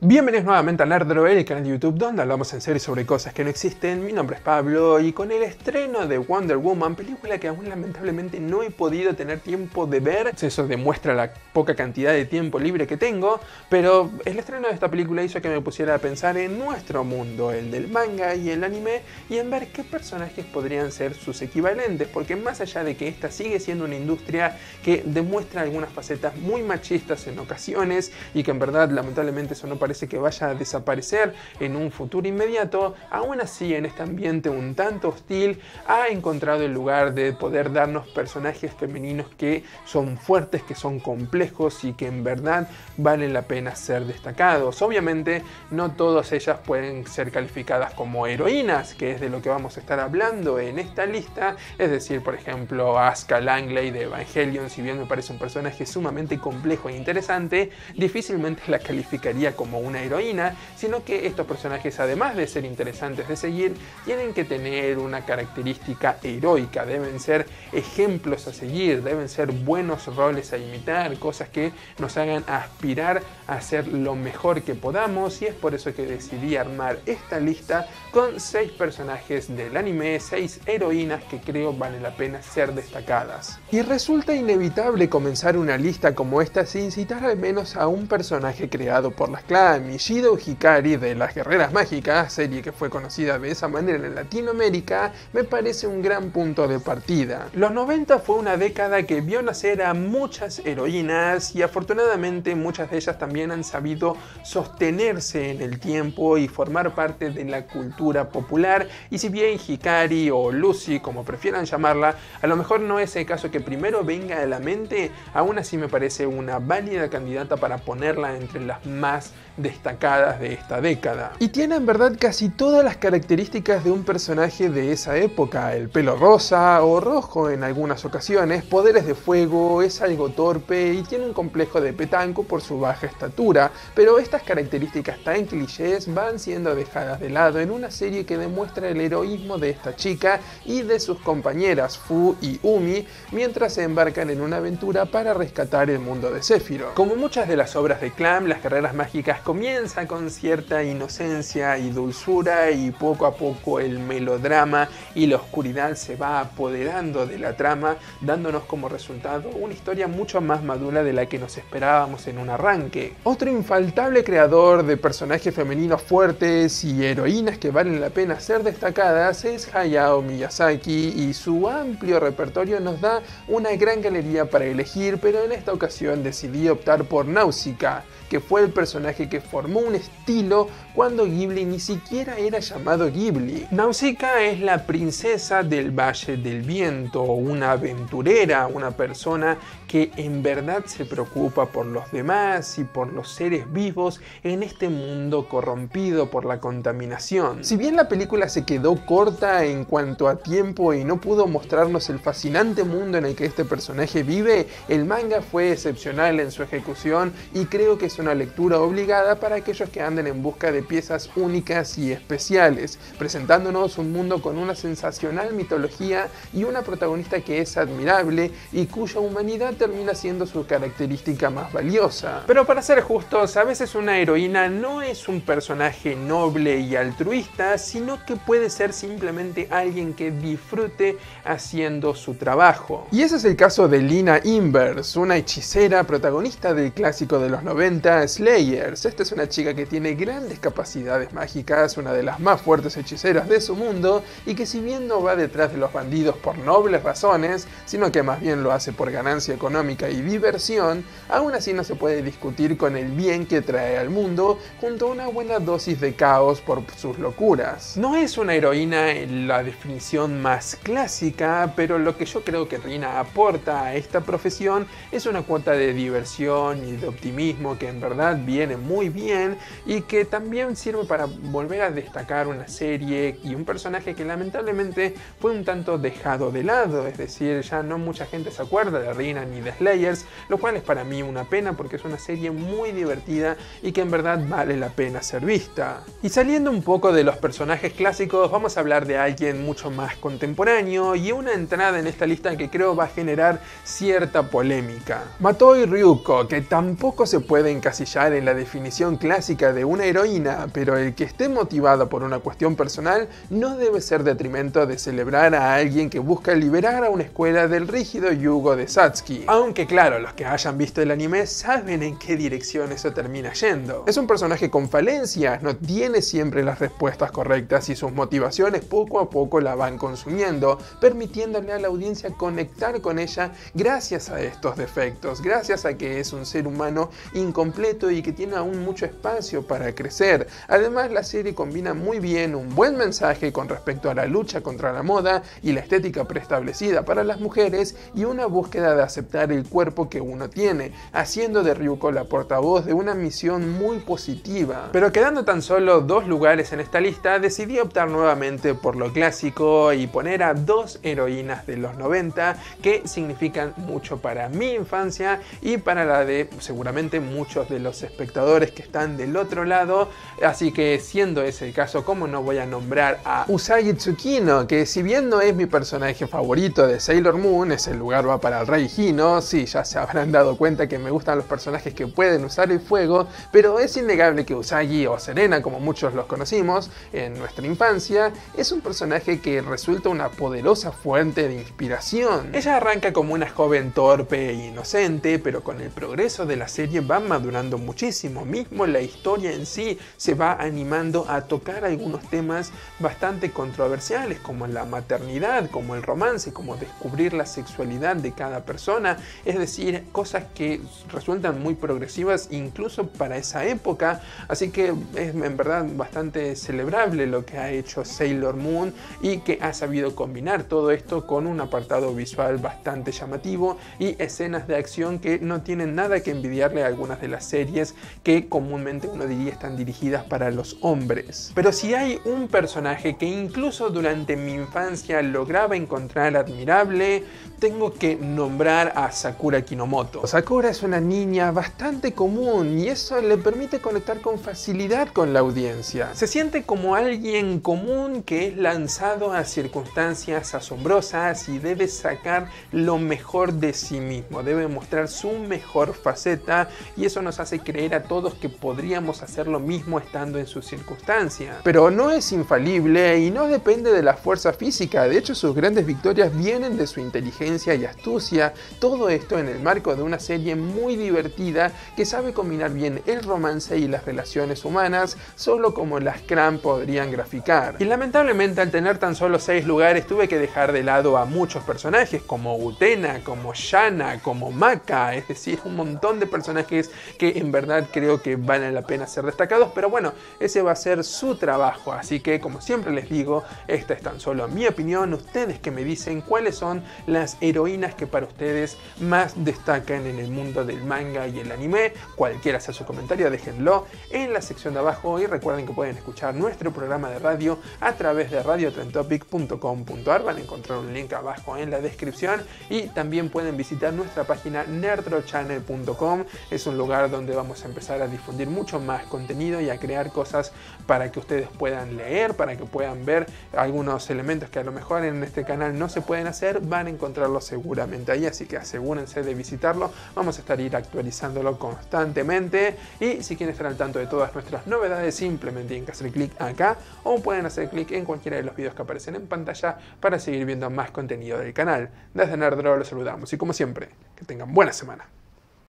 Bienvenidos nuevamente a Nerdroid, el canal de YouTube donde hablamos en serio sobre cosas que no existen. Mi nombre es Pablo y con el estreno de Wonder Woman, película que aún lamentablemente no he podido tener tiempo de ver, eso demuestra la poca cantidad de tiempo libre que tengo, pero el estreno de esta película hizo que me pusiera a pensar en nuestro mundo, el del manga y el anime, y en ver qué personajes podrían ser sus equivalentes, porque más allá de que esta sigue siendo una industria que demuestra algunas facetas muy machistas en ocasiones y que en verdad lamentablemente eso no parece que vaya a desaparecer en un futuro inmediato, aún así en este ambiente un tanto hostil ha encontrado el lugar de poder darnos personajes femeninos que son fuertes, que son complejos y que en verdad valen la pena ser destacados. Obviamente no todas ellas pueden ser calificadas como heroínas, que es de lo que vamos a estar hablando en esta lista, es decir, por ejemplo, Asuka Langley de Evangelion, si bien me parece un personaje sumamente complejo e interesante, difícilmente la calificaría como una heroína, sino que estos personajes, además de ser interesantes de seguir, tienen que tener una característica heroica, deben ser ejemplos a seguir, deben ser buenos roles a imitar, cosas que nos hagan aspirar a ser lo mejor que podamos, y es por eso que decidí armar esta lista con 6 personajes del anime, 6 heroínas que creo vale la pena ser destacadas. Y resulta inevitable comenzar una lista como esta sin citar al menos a un personaje creado por las clans. Shido Hikari de Las Guerreras Mágicas, serie que fue conocida de esa manera en Latinoamérica, me parece un gran punto de partida. Los 90 fue una década que vio nacer a muchas heroínas y afortunadamente muchas de ellas también han sabido sostenerse en el tiempo y formar parte de la cultura popular, y si bien Hikari o Lucy, como prefieran llamarla, a lo mejor no es el caso que primero venga a la mente, aún así me parece una válida candidata para ponerla entre las más destacadas de esta década. Y tiene en verdad casi todas las características de un personaje de esa época: el pelo rosa o rojo en algunas ocasiones, poderes de fuego, es algo torpe y tiene un complejo de petanco por su baja estatura, pero estas características tan clichés van siendo dejadas de lado en una serie que demuestra el heroísmo de esta chica y de sus compañeras Fu y Umi mientras se embarcan en una aventura para rescatar el mundo de Sephiroth. Como muchas de las obras de Clamp, Las Guerreras Mágicas comienza con cierta inocencia y dulzura, y poco a poco el melodrama y la oscuridad se va apoderando de la trama, dándonos como resultado una historia mucho más madura de la que nos esperábamos en un arranque. Otro infaltable creador de personajes femeninos fuertes y heroínas que valen la pena ser destacadas es Hayao Miyazaki, y su amplio repertorio nos da una gran galería para elegir, pero en esta ocasión decidí optar por Náusica, que fue el personaje que formó un estilo cuando Ghibli ni siquiera era llamado Ghibli. Náusica es la princesa del Valle del Viento, una aventurera, una persona que en verdad se preocupa por los demás y por los seres vivos en este mundo corrompido por la contaminación. Si bien la película se quedó corta en cuanto a tiempo y no pudo mostrarnos el fascinante mundo en el que este personaje vive, el manga fue excepcional en su ejecución y creo que es una lectura obligada para aquellos que anden en busca de piezas únicas y especiales, presentándonos un mundo con una sensacional mitología y una protagonista que es admirable y cuya humanidad termina siendo su característica más valiosa. Pero para ser justos, a veces una heroína no es un personaje noble y altruista, sino que puede ser simplemente alguien que disfrute haciendo su trabajo. Y ese es el caso de Lina Inverse, una hechicera protagonista del clásico de los 90, Slayers. Esta es una chica que tiene grandes capacidades mágicas, una de las más fuertes hechiceras de su mundo, y que si bien no va detrás de los bandidos por nobles razones, sino que más bien lo hace por ganancia económica y diversión, aún así no se puede discutir con el bien que trae al mundo, junto a una buena dosis de caos por sus locuras. No es una heroína en la definición más clásica, pero lo que yo creo que Rina aporta a esta profesión es una cuota de diversión y de optimismo que en verdad viene muy muy bien y que también sirve para volver a destacar una serie y un personaje que lamentablemente fue un tanto dejado de lado, es decir, ya no mucha gente se acuerda de Rina ni de Slayers, lo cual es para mí una pena porque es una serie muy divertida y que en verdad vale la pena ser vista. Y saliendo un poco de los personajes clásicos, vamos a hablar de alguien mucho más contemporáneo y una entrada en esta lista que creo va a generar cierta polémica. Matoi Ryuko, que tampoco se puede encasillar en la definición clásica de una heroína, pero el que esté motivado por una cuestión personal no debe ser detrimento de celebrar a alguien que busca liberar a una escuela del rígido yugo de Satsuki. Aunque claro, los que hayan visto el anime saben en qué dirección eso termina yendo. Es un personaje con falencias, no tiene siempre las respuestas correctas y sus motivaciones poco a poco la van consumiendo, permitiéndole a la audiencia conectar con ella gracias a estos defectos, gracias a que es un ser humano incompleto y que tiene aún mucho espacio para crecer. Además, la serie combina muy bien un buen mensaje con respecto a la lucha contra la moda y la estética preestablecida para las mujeres y una búsqueda de aceptar el cuerpo que uno tiene, haciendo de Ryuko la portavoz de una misión muy positiva. Pero quedando tan solo 2 lugares en esta lista, decidí optar nuevamente por lo clásico y poner a 2 heroínas de los 90 que significan mucho para mi infancia y para la de seguramente muchos de los espectadores que están del otro lado. Así que siendo ese el caso, ¿cómo no voy a nombrar a Usagi Tsukino? Que si bien no es mi personaje favorito de Sailor Moon, ese lugar va para el Rey Hino. Sí, ya se habrán dado cuenta que me gustan los personajes que pueden usar el fuego, pero es innegable que Usagi, o Serena como muchos los conocimos en nuestra infancia, es un personaje que resulta una poderosa fuente de inspiración. Ella arranca como una joven torpe e inocente, pero con el progreso de la serie va madurando muchísimo. Mismo la historia en sí se va animando a tocar algunos temas bastante controversiales, como la maternidad, como el romance, como descubrir la sexualidad de cada persona, es decir, cosas que resultan muy progresivas incluso para esa época. Así que es en verdad bastante celebrable lo que ha hecho Sailor Moon y que ha sabido combinar todo esto con un apartado visual bastante llamativo y escenas de acción que no tienen nada que envidiarle a algunas de las series que comúnmente uno diría están dirigidas para los hombres. Pero si hay un personaje que incluso durante mi infancia lograba encontrar admirable, tengo que nombrar a Sakura Kinomoto. Sakura es una niña bastante común y eso le permite conectar con facilidad con la audiencia. Se siente como alguien común que es lanzado a circunstancias asombrosas y debe sacar lo mejor de sí mismo, debe mostrar su mejor faceta y eso nos hace creer a todos que podríamos hacer lo mismo estando en sus circunstancias. Pero no es infalible y no depende de la fuerza física, de hecho sus grandes victorias vienen de su inteligencia y astucia, todo esto en el marco de una serie muy divertida que sabe combinar bien el romance y las relaciones humanas, solo como las Cran podrían graficar. Y lamentablemente al tener tan solo 6 lugares tuve que dejar de lado a muchos personajes como Utena, como Shanna, como Maka, es decir, un montón de personajes que en verdad creo que valen la pena ser destacados, pero bueno, ese va a ser su trabajo, así que como siempre les digo, esta es tan solo mi opinión, ustedes que me dicen cuáles son las heroínas que para ustedes más destacan en el mundo del manga y el anime. Cualquiera sea su comentario, déjenlo en la sección de abajo y recuerden que pueden escuchar nuestro programa de radio a través de radiotrentopic.com.ar. van a encontrar un link abajo en la descripción y también pueden visitar nuestra página nerdrochannel.com. es un lugar donde vamos a empezar a difundir mucho más contenido y a crear cosas para que ustedes puedan leer, para que puedan ver algunos elementos que a lo mejor en este canal no se pueden hacer, van a encontrarlos seguramente ahí, así que asegúrense de visitarlo. Vamos a estar actualizándolo constantemente y si quieren estar al tanto de todas nuestras novedades, simplemente tienen que hacer clic acá o pueden hacer clic en cualquiera de los videos que aparecen en pantalla para seguir viendo más contenido del canal. Desde Nerdro los saludamos y como siempre, que tengan buena semana.